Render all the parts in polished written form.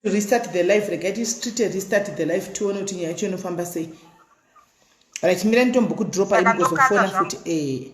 restart the live regati street restart the live tione kuti nyaya yacho inofamba sei. Right, mira nitombo kudropa imugozofona futi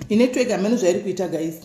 inetwork amene zvairi kuita guys.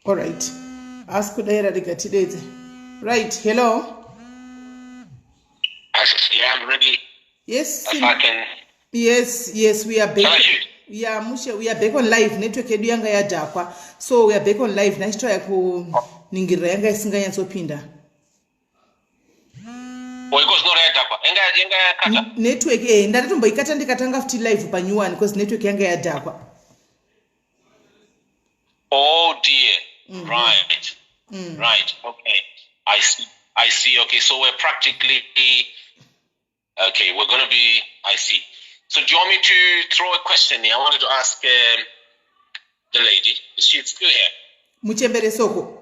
All right. Ask Kudaira Rigatideze. Right. Hello. Yeah, I'm ready. Yes. If I can. Yes, we are back. Yeah, Musha, we are back on live. Network edu yanga ya dakwa. So we are back on live. Nice try ku ningira yanga isinga yansopinda. Because no red dakwa. Enga ya kata. Network ndatatombo ikata ndikatanga futi live pa new one because network yanga ya dakwa. Oh dear. Right. Right. Okay. I see. Okay. So we're practically okay. We're gonna be. I see. So do you want me to throw a question here? I wanted to ask the lady. Is she still here? Muchembere Soko.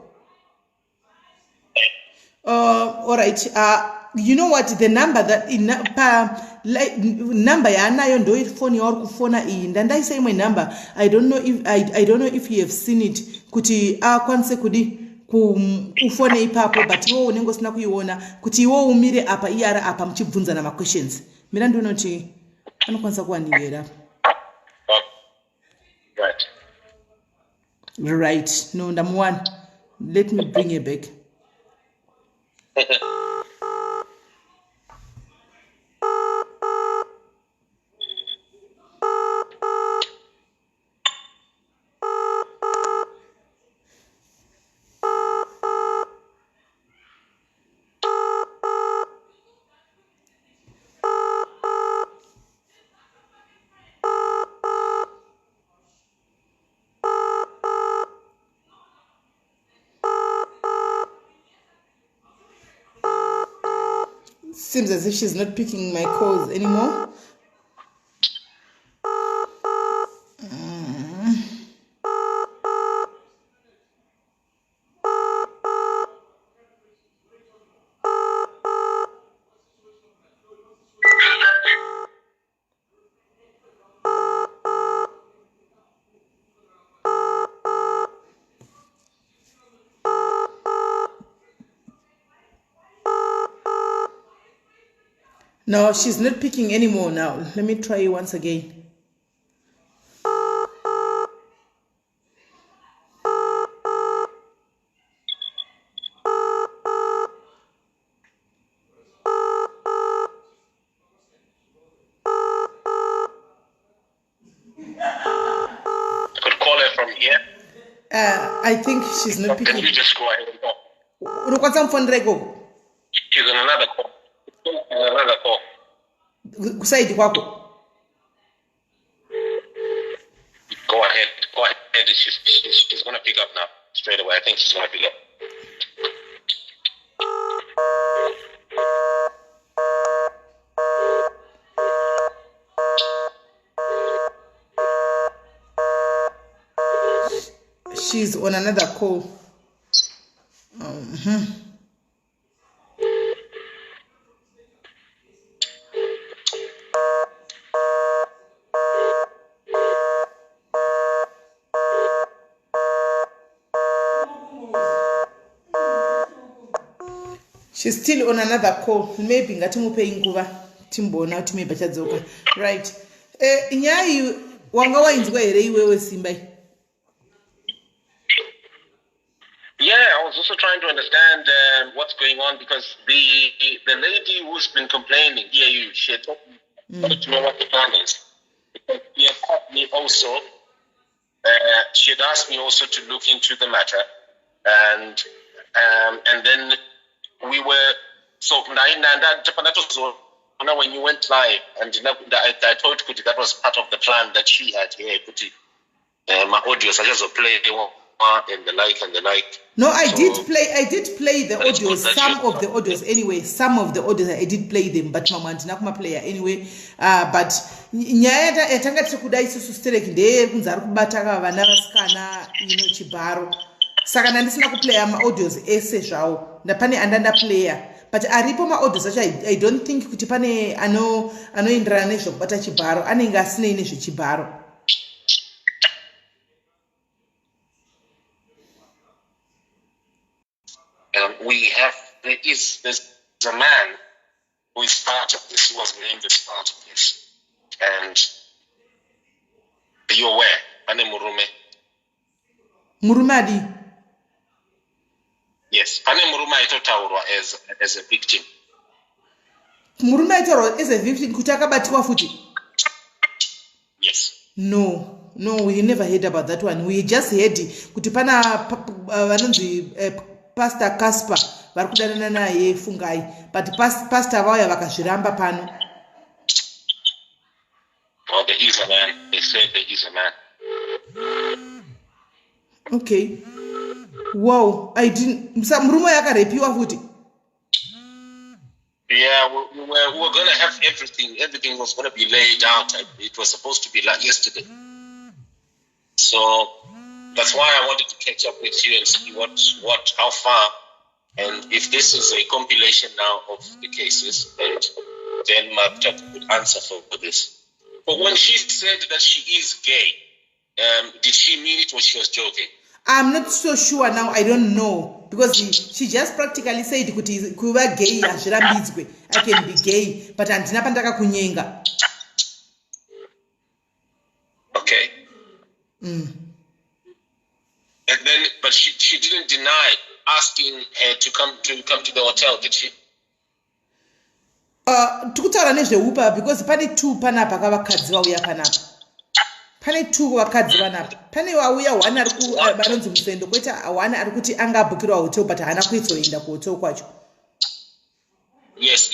All right. You know what? The number that number yanayo ndo ifoni or kufona iyi. Ndandai my number. I don't know if you have seen it. Kuti kwanse kudi kufone ipapo but iwo unengo sina kuiona kuti iwo umire apa iyara apa mchibvunza na ma questions. Mira ndinoti anokwanisa kuwandiwera. Right. No, number one. Let me bring it back. Seems as if she's not picking my calls anymore. No, she's not picking anymore now. Let me try once again. Could call her from here. I think she's not picking. Can you just go ahead and go? She's on another call. Kusaidi kwako. Go ahead. She's going to pick up now straight away. I think she's going to pick up. She's on another call. She's still on another call. Maybe ngatimupe nguva timbona kuti maybe achadzoka. Right. Nyaya wanga wainzwa here iwewe Simba? Yeah, I was also trying to understand what's going on because the lady who's been complaining, she had told me to know what the plan is. Because she had asked me also, she had asked me also to look into the matter, and then we were so when you went live, and I told Kuti that was part of the plan that she had here. Kuti, my audio, so I just play and the like. No, I did play the audios, some of the audios anyway. Some of the audios I did play them, but mama ndinakuma player anyway. But nyaya yatanga tikudai isusu stereki ndeye kunza ari kubata vana vasikana chibharo. Saka ndisina kuplaya ma-audios ese zvawo. Ndapane andanda player. But aripo ma-audios acho I don't think kuti pane anoenderana nezvokubata chibharo. Anenge asinei nezvechibharo. There's a man who is part of this, who was named as part of this. And are you aware? Ane Murume. Murumadi? Yes. Ane Muruma itotaurwa as a victim. Muruma itotaurwa as a victim kuti akabatwa futi? Yes. No, we never heard about that one. We just heard kuti pana vanonzi Pastor Casper vari kudanana naye Fungai, but pastor vauya vakazviramba pano. Well, there is a man. They said there is a man. Okay. Wow, I didn't. Murume yakarepiwa futi. Yeah, we were going to have everything. Everything was going to be laid out. It was supposed to be like yesterday. So that's why I wanted to catch up with you and see how far, and if this is a compilation now of the cases, and then Marta could answer for this. But when she said that she is gay, did she mean it or she was joking? I'm not so sure now. I don't know because she just practically said kuti kuva gay hazvirambidzwe. I can be gay, but andina pandaka kunyenga. Okay. And then, but she didn't deny asking her to come to the hotel, did she? Tikutaura nezveupa because pane two panapa kavakadzi vauya panapa. Pane two vakadzi vanapa. Pane vauya one ari vanonzi musendo koita one ari kuti angabhukirwa hotel but haana kuitsoenda kuhotel kwacho. Yes,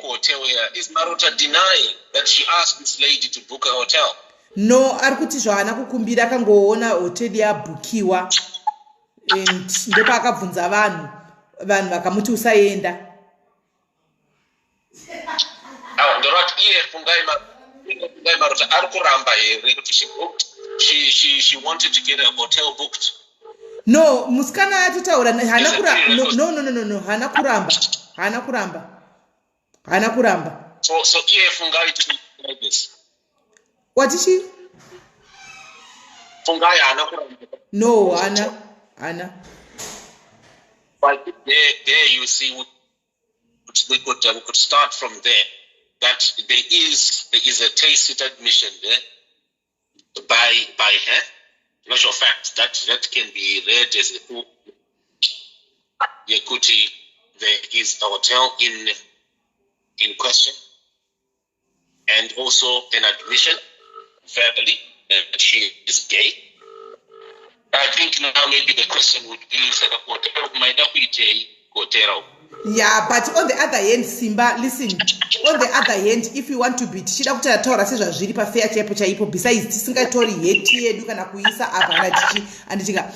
hotel. Is Marota denying that she asked this lady to book a hotel? No, ari kuti zvaana kukumbira akangoona hoteli yabhukiwa and ndopa akabvunza vanhu vakamuti usaenda. Fungai Marota ari kuramba here kuti she booked. She wanted to get a hotel booked. No, musikana atitaura haana kuramba. No, haana kuramba. So Fungai to like this. What is she? Fungai haana kuramba. No, Anna. But there you see, we could start from there. That there is a tacit admission there by her. Not your fact that can be read as a Yekuti. There is a hotel in question, and also an admission verbally that she is gay. I think now maybe the question would be yeah, but on the other hand, Simba, listen. On the other hand, if you want to be tichida kuti taura sezvazviri pafair chaipo besides tisingatori heti yedu kana kuisa apa kana tichi anditika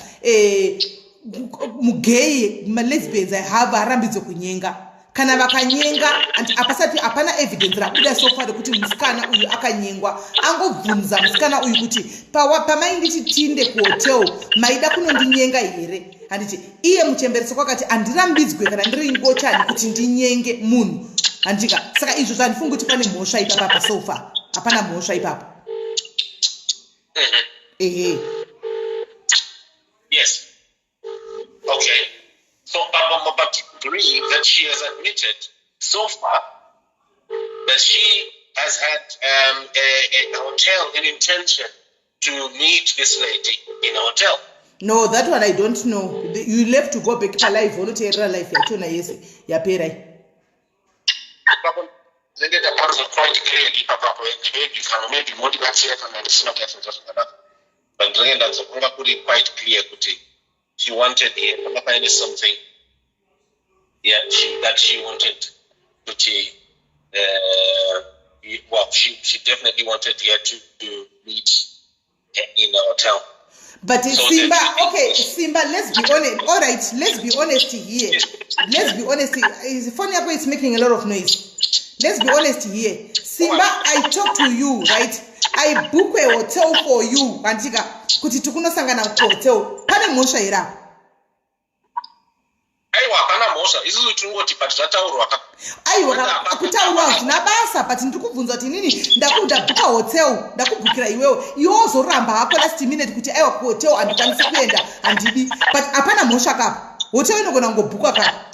mugay lesbians havarambidzo kunyenga kana vakanyenga and apasati apana evidence rabuda so far kuti musikana uyu akanyengwa angobvunza musikana uyu kuti pamainditi tinde kuhotel maida kunondinyenga here handiti iye muchembereso kwakati andirambidzwe kana ndiri ngochani kuti ndinyenge munhu handika saka izvo zvandifunga kuti pane mhosva ipapa so far hapana mhosva ipapa. Yes. Okay. So but agree that she has admitted so far that she has had a hotel, an intention to meet this lady in a hotel. No, that one I don't know. You left to go back to life. Life yachona yese yapera. Quite clearly, maybe motivation and it's not just enough. But that's put it quite clear. She wanted here, something. Yeah, she wanted she definitely wanted here to meet in a hotel. But so Simba, okay, Simba, let's be honest. All right, let's be honest here. Let's be honest. It's funny how it's making a lot of noise. Let's be honest here. Simba, I talk to you, right? I book a hotel for you. Antika, kuti tukuno sangana hotel. Pane mosha ira. Aiwa, kana mosha. Isuzu tungoti but zvataurwa. Aiwa, akutaurwa zvinabasa but ndikubvunza kuti nini ndakuda buka hotel, ndakubukira iwewe. Iwo zoramba hako last minute kuti aiwa ku hotel andikwanisi kuenda andidi. But apana mosha kapa. Hotel inogona ngobukwa kapa.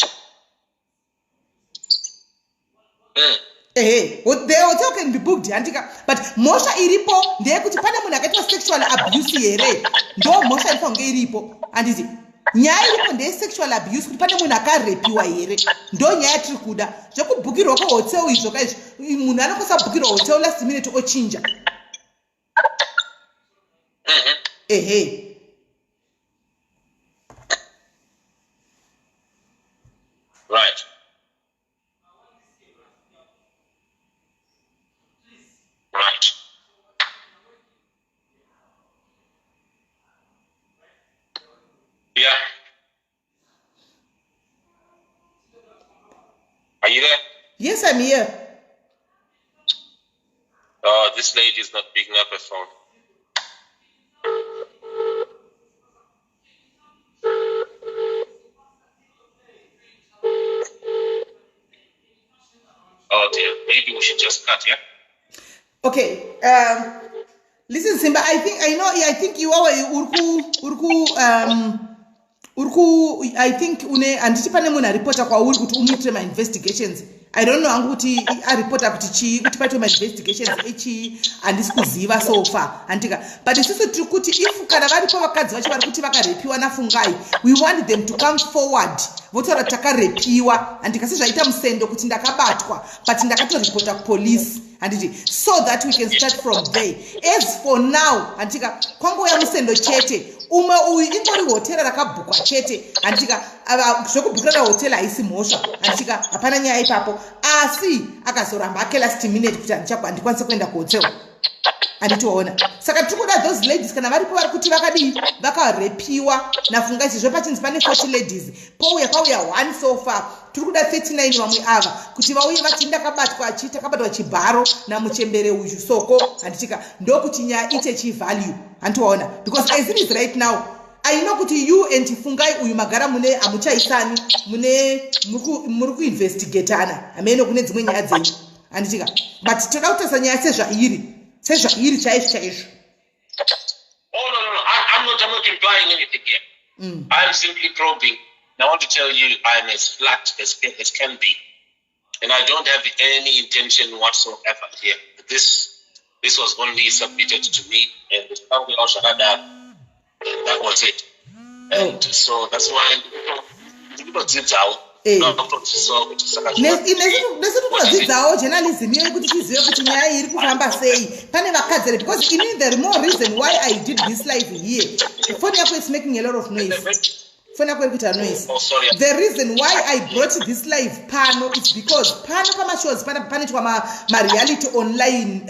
The hotel can be booked, Antika. But Mosha iripo, ndeye kuti pane munhu akaitwa sexual abuse here. Ndo Mosha iripo nge iripo. Anditi. Nyaya iripo ndeye sexual abuse kuti pane munhu akarepiwa here. Ndo nyaya tiri kuda. Zvekubhukirwa hotel izvo kaizvo. Munhu anokosa bhukirwa hotel last minute ochinja. Right. Right. Yeah. Are you there? Yes, I'm here. This lady is not picking up her phone. Oh dear. Maybe we should just cut, yeah? Okay. Listen, Simba. I think you are urku. I think une anditi pane munhu reporter kwa uri kuti umuitire ma investigations. I don't know hangu kuti a reporter kuti chi kuti paitwe ma investigations echi andisi kuziva so far antika. But isusu tiri kuti if kana varipo vakadzi vacho vari kuti vakarepiwa nafungai, we want them to come forward. Votaura takarepiwa andika sezvaita musendo kuti ndakabatwa but ndakatoripota police. Anditi, so that we can start from there. As for now, antika kwangu ya musendo chete umwe uyu ingori hotela rakabhukwa chete antika zvekubhukira hotela haisi mhosva antika hapana nyaya ipapo asi akazoramba ake last minute kuti andikwanise kuenda kuhotel anditiwaona saka tiri kuda those ladies kana varipo vari kuti vakadii vakarepiwa nafunga izvi zvepachinzi pane 40 ladies pauya one so far tiri kuda 39 vamwe ava kuti vauye vati ndakabatwa chibharo namuchembere uyu soko anditika ndokuti nyaya ite chivalue antiwaona because as it is right now I know kuti you and Fungai uyu magara mune amuchaisani mune muri kuinvestigateana amene kune dzimwe nyaya dzenyu anditika but toda kutasa nyaya sezvairi chaizvo. Oh no, I'm not implying anything here. I'm simply probing. And I want to tell you I'm as flat as can be. And I don't have any intention whatsoever here. This was only submitted to me and that was it. And so that's why people did out. Nesitikudzidzawo journalism iyo kuti tizive kuti nyaya iri kufamba sei pane vakadzere because in the more reason why I did this live here phone yako is making a lot of noise. Phone yako iri kuita noise. The reason why I brought this live pano is because pano pamashows panoitwa ma-reality online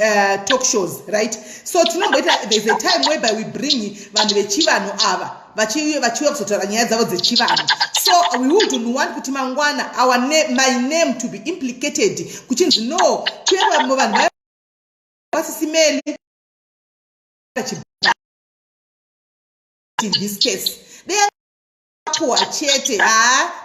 talk shows, right? So tinomboita there's a time whereby we bring vanhu vechivanhu ava vachiuya kuzotaura nyaya dzavo dzechivanhu. So we wouldn't want kuti mangwana my name to be implicated kuchinzi no kuya vanhu vasisimeli in this case they are chete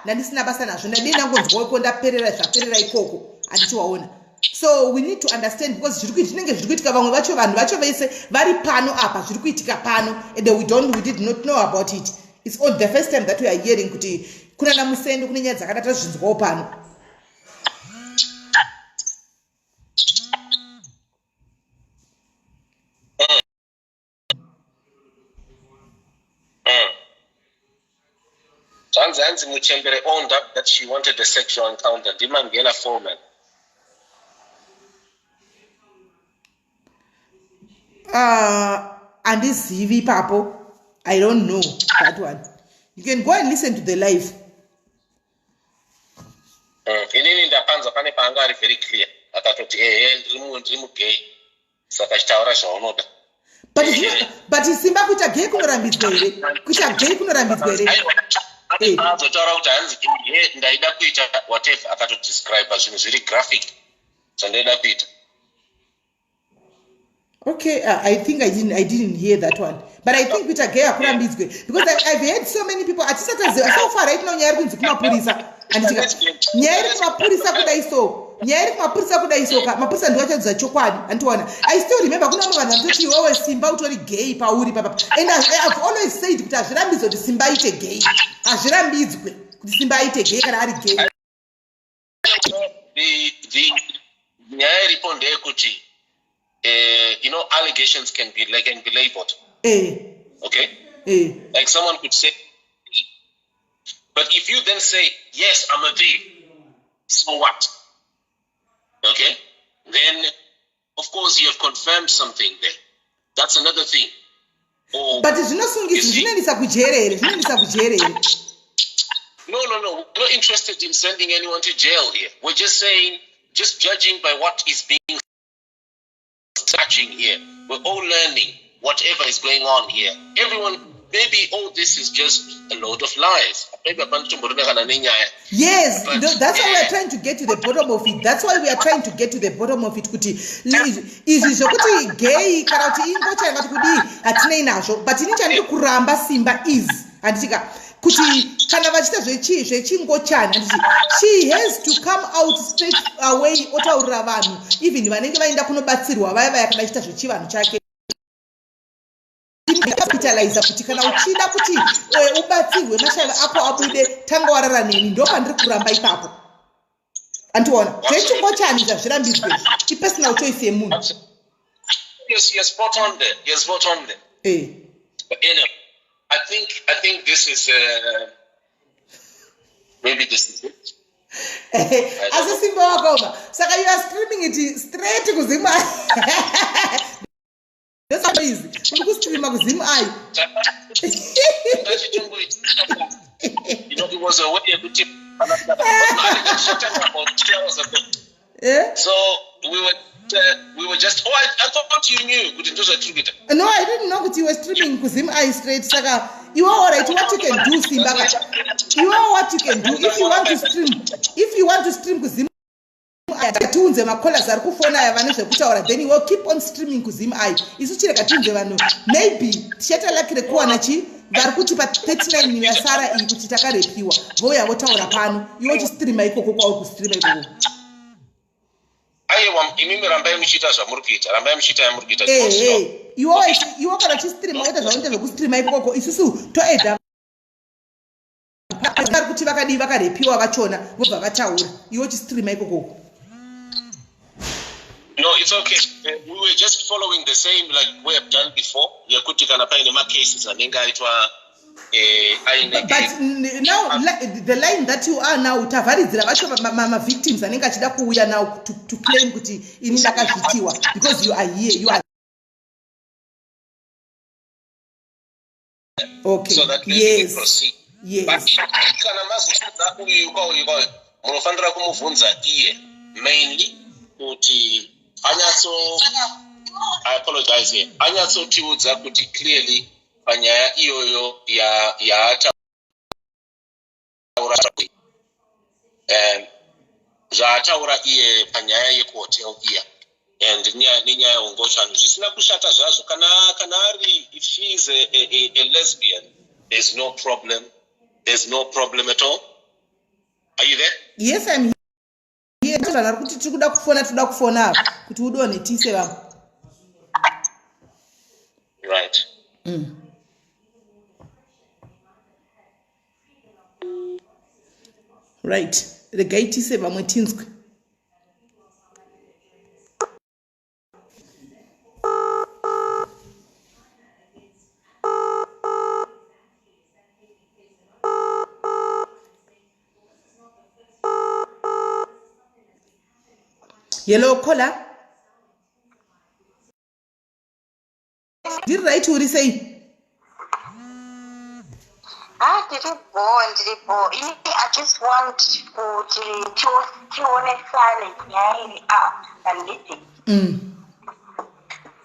ndandisina basa nazvo ndadii nangonzwaiko ndaperera zvaperera ikoko anditiwaona. So we need to understand because zvinenge zviri kuitika vamwe vacho vanhu vacho vese vari pano apa zviri kuitika pano and we did not know about it. It's all the first time that we are hearing kuti kuna namusendo kune nyaya dzakadata zvinzwawo pano. Zanzi Muchembere owned up that she wanted a sexual encounter. Dimangela Foreman. Andizivi papo. I don't know that one. You can go and listen to the live. Inini ndapanza pane panga ari very clear. Akatoti ndirimu gay. Saka chitaura zvaunoda. But simba kuita gay kunorambidzwa here. Kuita gay kunorambidzwa here. Azotaura kuti hanzi ndaida kuita whatever akatodescribe zvinhu zviri graphic zvandaida kuita. Okay, I think I didn't hear that one. But I think kuita gay akurambidzwe because I've heard so many people so far right now nyaya iri kunzi kumapurisa. Anditika nyaya iri kumapurisa kudai so mapurisa ndiwo achadza chokwadi andiona. I still remember kuna vanhu vanototi iwewe simba utori gay pauri papa, and I've always said kuti hazvirambidzwe kuti simba aite gay, hazvirambidzwe kuti simba aite gay kana ari gay. The nyaya iripo ndeyekuti allegations can be labeled. Okay? Like someone could say, but if you then say, yes, I'm a thief, so what? Okay? Then, of course, you have confirmed something there. That's another thing. But zvinosungisa kujerere. No. We're not interested in sending anyone to jail here. We're just saying, just judging by what is being touching here. We're all learning whatever is going on here. Everyone, maybe all this is just a load of lies. Yes, that's why we are trying to get to the bottom of it. Kuti izvi zvokuti gay kana kuti ingocha ngati kudi hatinei nazvo, but ini chandiri kuramba simba is handitika kuti kana vachita zvechingochani handiti she has to come out straight away otaurira vanhu even vanenge vaenda kunobatsirwa vaya kana vachita zvechivanhu chake capitalize kuti kana uchida kuti ubatsirwe mashava ako abude tanga warara neni ndo pandiri kuramba ipapo andiona zvechingochani zvazvirambidzwe ipersonal choice yemunhu. Yes, he has spot on there. But anyway, I think this is maybe this is it. As simba wakoma saka you are streaming it straight kuzima. That's how easy. Kustreama kuzima ayo. It was a way which so we were just I thought you knew. No, I didn't know that you were streaming kuzim eye straight. Saka, you are alright. What you can do, Simba? You are what you can do. If you want to stream kuzim eye, katunze makola zari kufona yavane zvekutaura, then you will keep on streaming kuzim eye. Isuchire katunze vanhu. Maybe tichata lakire kuwana chi vari kuti pa 39 yasara iyi kuti takarepiwa. Voya votaura pano. Iwo chistreama ikoko kwauri kustreama ikoko. Imimi rambai muchita zvamurikuita iwo kana chistreama oita zvaunoita zvekustreama ikoko isusu toedha vari kuti vakadii vakarepiwa vachona vobva vataura iwo chistreama ikoko. No, it's okay. We were just following the same like we have done before. Yakuti kana paine ma cases anenga aitwa but now the line that you are now tavharidzira vacho ma victims anenge achida kuuya now to claim kuti ini ndakazvitiwa because you are here, you are okay. So that yes. Proceed. Yes. But kana mazvudza uyu munofanira kumubvunza iye mainly kuti I apologize here. Anyatsotiudza kuti clearly panyaya iyoyo yaataura zvaataura iye panyaya yekuhotel iya and nenyaya yeungochani zvisina kushata zvazvo kana ari if she is a lesbian there's no problem at all. Are you there? Yes, I'm here. Kuti tikuda kufona kuti udone tise vamwe. Right. right regaitise vamwe tinzwe. Yellow color. Did right what you say? Did it born? I just want to honest silence. And listen.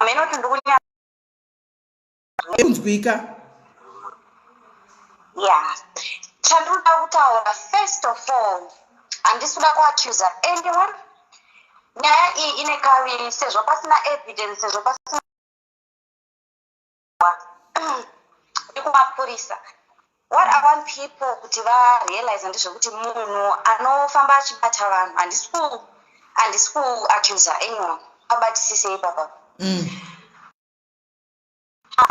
I mean, not to yeah. First of all, and this will not accuse anyone. Nyaya ine kaviri sezvo pasina evidence sezvo pasina kumapurisa. What I want people kuti realize ndezvekuti munhu anofamba achibata vanhu handisi kuaccuser anyone abatisise ipapa.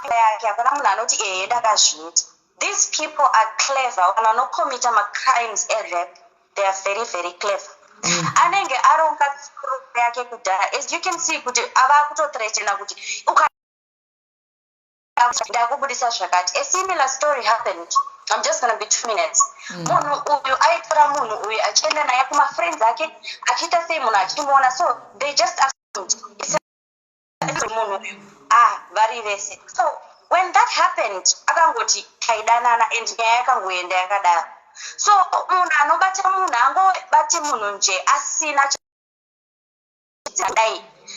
Yake hakuna munhu anoti ndakazviita. These people are clever. Vanhu vanocommita crimes erape, they are very very clever. Anenge aronga yake kudhara, as you can see kuti ava kutothreatena kuti ndakubudisa zvakati. A similar story happened. I'm just going to be 2 minutes. Munhu uyu aitora munhu uyu achienda naye kuma-friends ake achiita sei munhu achimuona, so they just assumed munhu uyu vari vese. So when that happened akangoti kaidanana and nyaya yakangoenda yakadaro. So munhu anobata munhu angobate munhu nje asina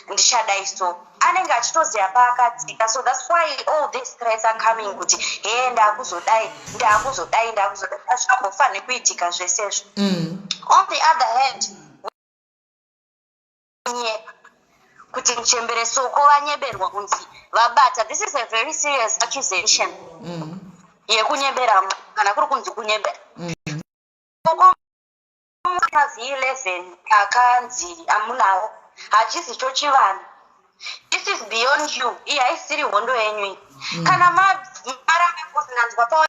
ndichadai so anenge achitoziva paakatsika. So that's why all these threats are coming kuti ndakuzodai azvikambofaniri kuitika zvesezvo. On the other hand, kuti Mchembere Soko vanyeberwa kunzi vabata. This is a very serious accusation yekunyebera kana kuri kunzi kunyebera. V11 akanzi amunawo hachisi chochivanhu. This is beyond you. Iyi haisiri hondo yenyu. Kana marambe kuzinanzwa pa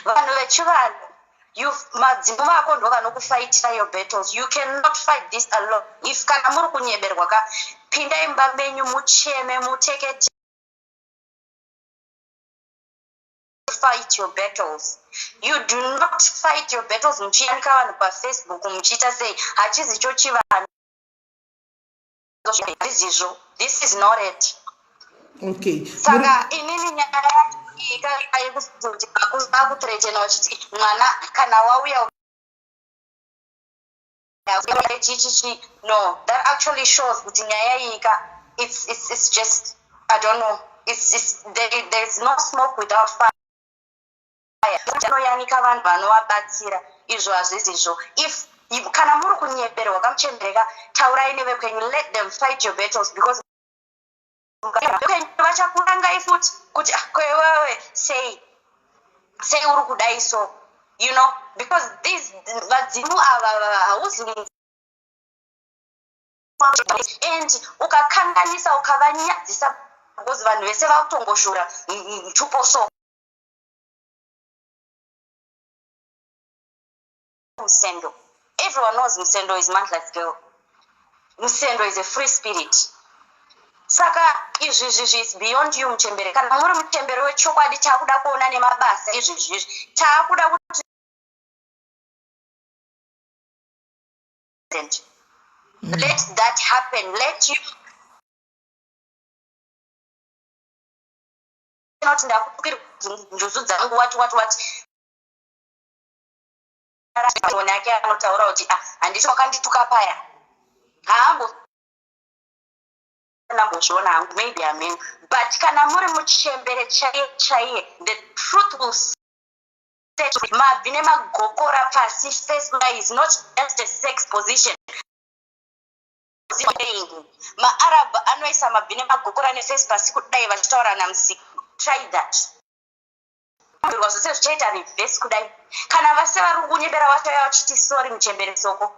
vanhu vechivanhu, madzimbo vako ndo vanokufaitira your battles. You cannot fight this alone. If kana muri kunyeberwa pindai mumba menyu mucheme mutekete fight your battles. You do not fight your battles muchiyanika vanhu paFacebook muchiita sei hachizi chochivanhu. This is not it. Okay. Saka inini nyaya yekuzoti vakuthreatena vachiti mwana kana wauya no, that actually shows kuti nyaya yika it's just I don't know, there's no smoke without fire. Yanika vanhu vanovabatsira izvo hazvizizvo. If kana muri kunyeberwa kamuchembereka taurai nevekwenyu, let them fight your battles because vachakurangai futi kuti kwewewe sei uri kudai so, you know, because these vadzimu ava hauzi and ukakanganisa ukavanyadzisa because vanhu vese vakutongoshora mtupo so Musendo. Everyone knows Musendo is Mantla's girl. Musendo is a free spirit. Saka izvi is beyond you Mchembere. Kana muri Mchembere wechokwadi takuda kuona nemabasa izvi takuda kuti let that happen. Let you not ndakutukira njuzu dzangu what yake anotaura kuti handisi wakandituka paya nambozviona hangu, maybe I mean, but kana muri muchembere chaiye the truth will set mabvi nemagokora pasi. Facebook is not just a sex position. maArab anoisa mabvi nemagokora nefacebook pasi kudai vachitaura namusiki. Try that. Zvose zvichaita reverse kudai. Kana vase vari kunyebera vachauya vachiti sorry Mchembere Soko.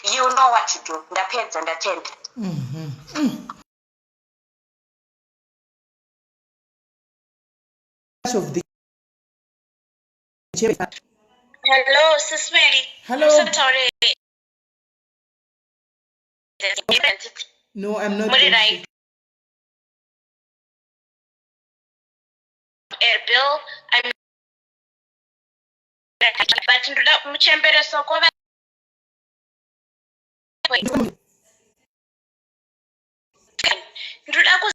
You know what to do. Ndapedza ndatenda. Of the Hello, Sis Mary. Hello. I'm so sorry. No, I'm not. What did I? Air bill. I'm. But muchembere soko. Ndoda ku.